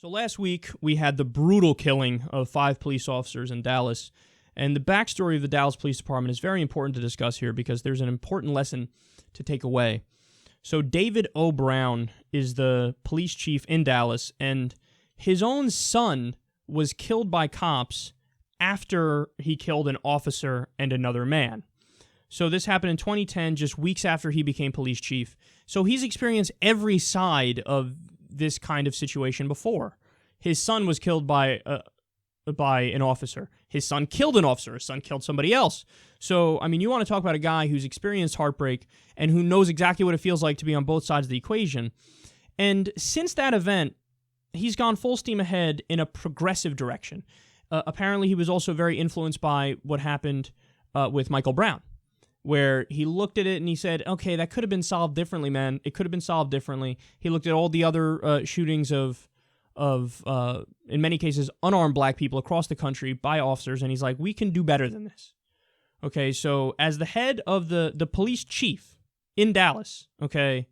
So last week, we had the brutal killing of 5 police officers in Dallas, and the backstory of the Dallas Police Department is very important to discuss here because there's an important lesson to take away. So David O. Brown is the police chief in Dallas, and his own son was killed by cops after he killed an officer and another man. So this happened in 2010, just weeks after he became police chief. So he's experienced every side of this kind of situation before. His son was killed by an officer. His son killed an officer. His son killed somebody else. So, I mean, you want to talk about a guy who's experienced heartbreak and who knows exactly what it feels like to be on both sides of the equation. And since that event, he's gone full steam ahead in a progressive direction. Apparently, he was also very influenced by what happened with Michael Brown, where he looked at it and he said, okay, that could have been solved differently, man. It could have been solved differently. He looked at all the other shootings of in many cases, unarmed black people across the country by officers, and he's like, we can do better than this. Okay, so as the head of the police chief in Dallas, okay,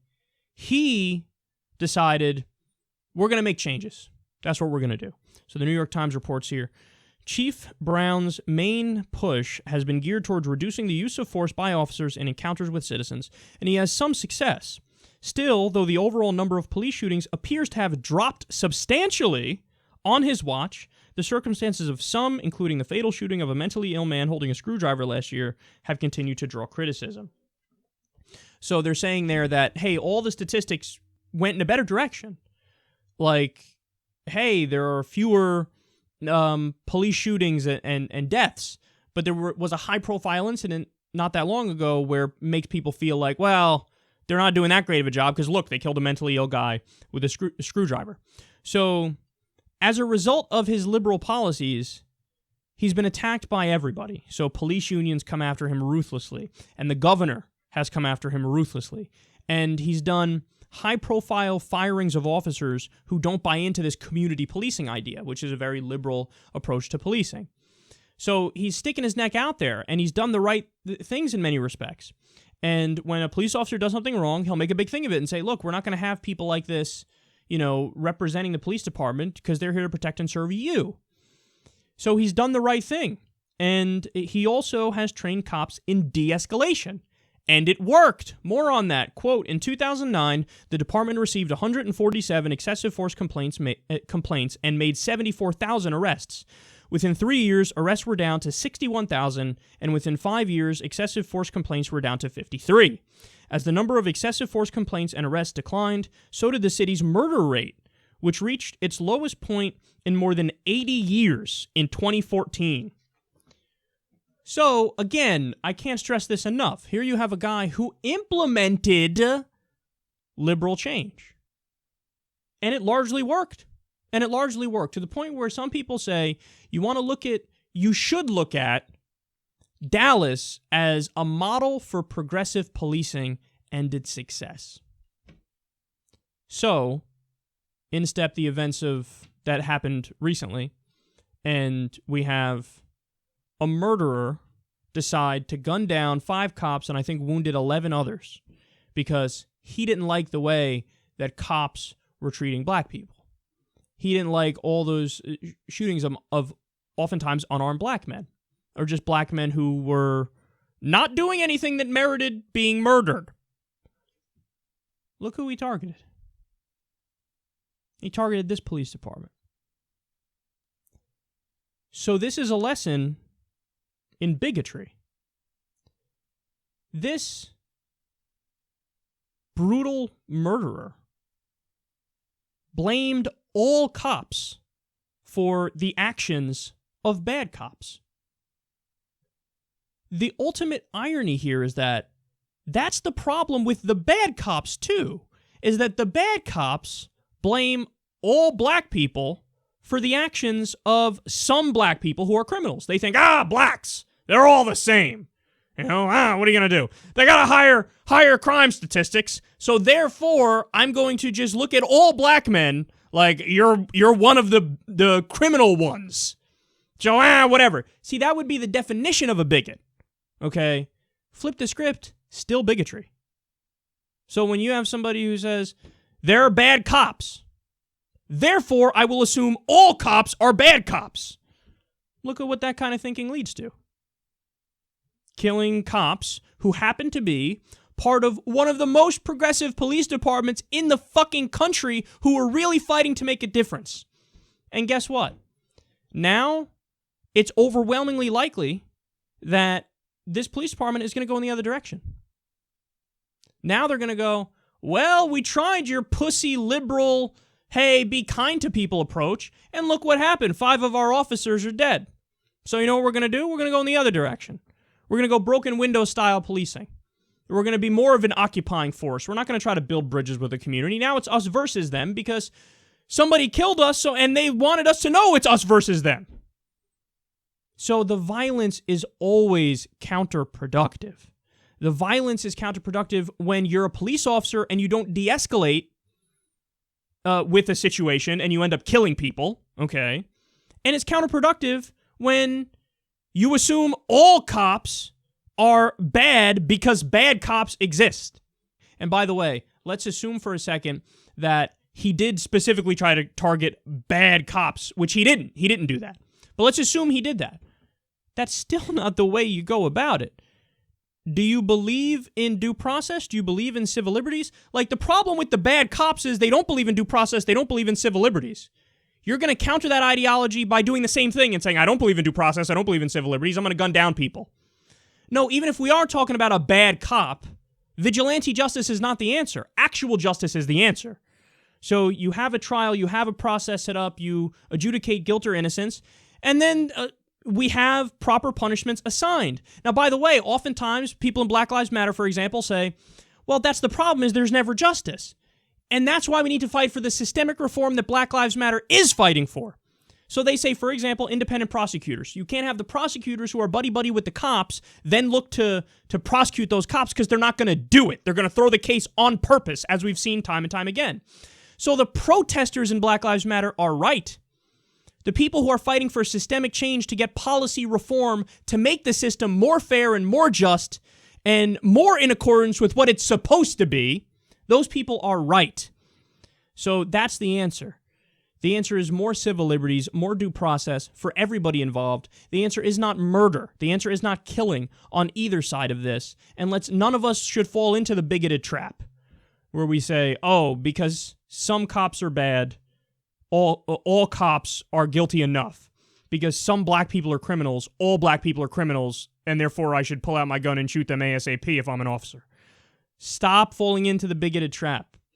he decided, we're going to make changes. That's what we're going to do. So the New York Times reports here, Chief Brown's main push has been geared towards reducing the use of force by officers in encounters with citizens, and he has some success. Still, though the overall number of police shootings appears to have dropped substantially on his watch, the circumstances of some, including the fatal shooting of a mentally ill man holding a screwdriver last year, have continued to draw criticism. So they're saying there that, hey, all the statistics went in a better direction. Like, hey, there are fewer police shootings and deaths, but there was a high-profile incident not that long ago where it makes people feel like, well, they're not doing that great of a job because, look, they killed a mentally ill guy with a screwdriver. So as a result of his liberal policies, he's been attacked by everybody. So police unions come after him ruthlessly, and the governor has come after him ruthlessly. And he's done high-profile firings of officers who don't buy into this community policing idea, which is a very liberal approach to policing. So he's sticking his neck out there, and he's done the right things in many respects. And when a police officer does something wrong, he'll make a big thing of it and say, look, we're not going to have people like this, representing the police department because they're here to protect and serve you. So he's done the right thing. And he also has trained cops in de-escalation. And it worked. More on that. Quote, in 2009, the department received 147 excessive force complaints and made 74,000 arrests. Within 3 years, arrests were down to 61,000, and within 5 years, excessive force complaints were down to 53. As the number of excessive force complaints and arrests declined, so did the city's murder rate, which reached its lowest point in more than 80 years in 2014. So, again, I can't stress this enough. Here you have a guy who implemented liberal change. And it largely worked. And it largely worked to the point where some people say you should look at Dallas as a model for progressive policing and its success. So, in step the events that happened recently, and we have a murderer decide to gun down 5 cops and I think wounded 11 others because he didn't like the way that cops were treating black people. He didn't like all those shootings of oftentimes unarmed black men, or just black men who were not doing anything that merited being murdered. Look who he targeted. He targeted this police department. So this is a lesson in bigotry. This brutal murderer blamed all cops for the actions of bad cops. The ultimate irony here is that that's the problem with the bad cops too, is that the bad cops blame all black people for the actions of some black people who are criminals. They think, blacks, they're all the same. What are you going to do? They got higher crime statistics, so therefore I'm going to just look at all black men like you're one of the criminal ones. So, whatever. See, that would be the definition of a bigot. Okay? Flip the script, still bigotry. So when you have somebody who says, there are bad cops, Therefore, I will assume all cops are bad cops. Look at what that kind of thinking leads to. Killing cops who happen to be part of one of the most progressive police departments in the fucking country who are really fighting to make a difference. And guess what? Now, it's overwhelmingly likely that this police department is going to go in the other direction. Now they're going to go, well, we tried your pussy liberal, hey, be kind to people approach, and look what happened. 5 of our officers are dead. So you know what we're going to do? We're going to go in the other direction. We're going to go broken window style policing. We're going to be more of an occupying force. We're not going to try to build bridges with the community. Now it's us versus them because somebody killed us and they wanted us to know it's us versus them. So the violence is always counterproductive. The violence is counterproductive when you're a police officer and you don't de-escalate with a situation and you end up killing people, okay? And it's counterproductive when you assume all cops are bad because bad cops exist. And by the way, let's assume for a second that he did specifically try to target bad cops, which he didn't. He didn't do that. But let's assume he did that. That's still not the way you go about it. Do you believe in due process? Do you believe in civil liberties? Like, the problem with the bad cops is they don't believe in due process. They don't believe in civil liberties. You're going to counter that ideology by doing the same thing and saying, I don't believe in due process. I don't believe in civil liberties. I'm going to gun down people. No, even if we are talking about a bad cop, vigilante justice is not the answer. Actual justice is the answer. So you have a trial, you have a process set up, you adjudicate guilt or innocence, and then we have proper punishments assigned. Now, by the way, oftentimes people in Black Lives Matter, for example, say, well, that's the problem is there's never justice. And that's why we need to fight for the systemic reform that Black Lives Matter is fighting for. So they say, for example, independent prosecutors. You can't have the prosecutors who are buddy-buddy with the cops then look to prosecute those cops because they're not going to do it. They're going to throw the case on purpose, as we've seen time and time again. So the protesters in Black Lives Matter are right. The people who are fighting for systemic change to get policy reform to make the system more fair and more just and more in accordance with what it's supposed to be, those people are right. So that's the answer. The answer is more civil liberties, more due process for everybody involved. The answer is not murder. The answer is not killing on either side of this. And none of us should fall into the bigoted trap where we say, oh, because some cops are bad, all cops are guilty enough. Because some black people are criminals, all black people are criminals, and therefore I should pull out my gun and shoot them ASAP if I'm an officer. Stop falling into the bigoted trap.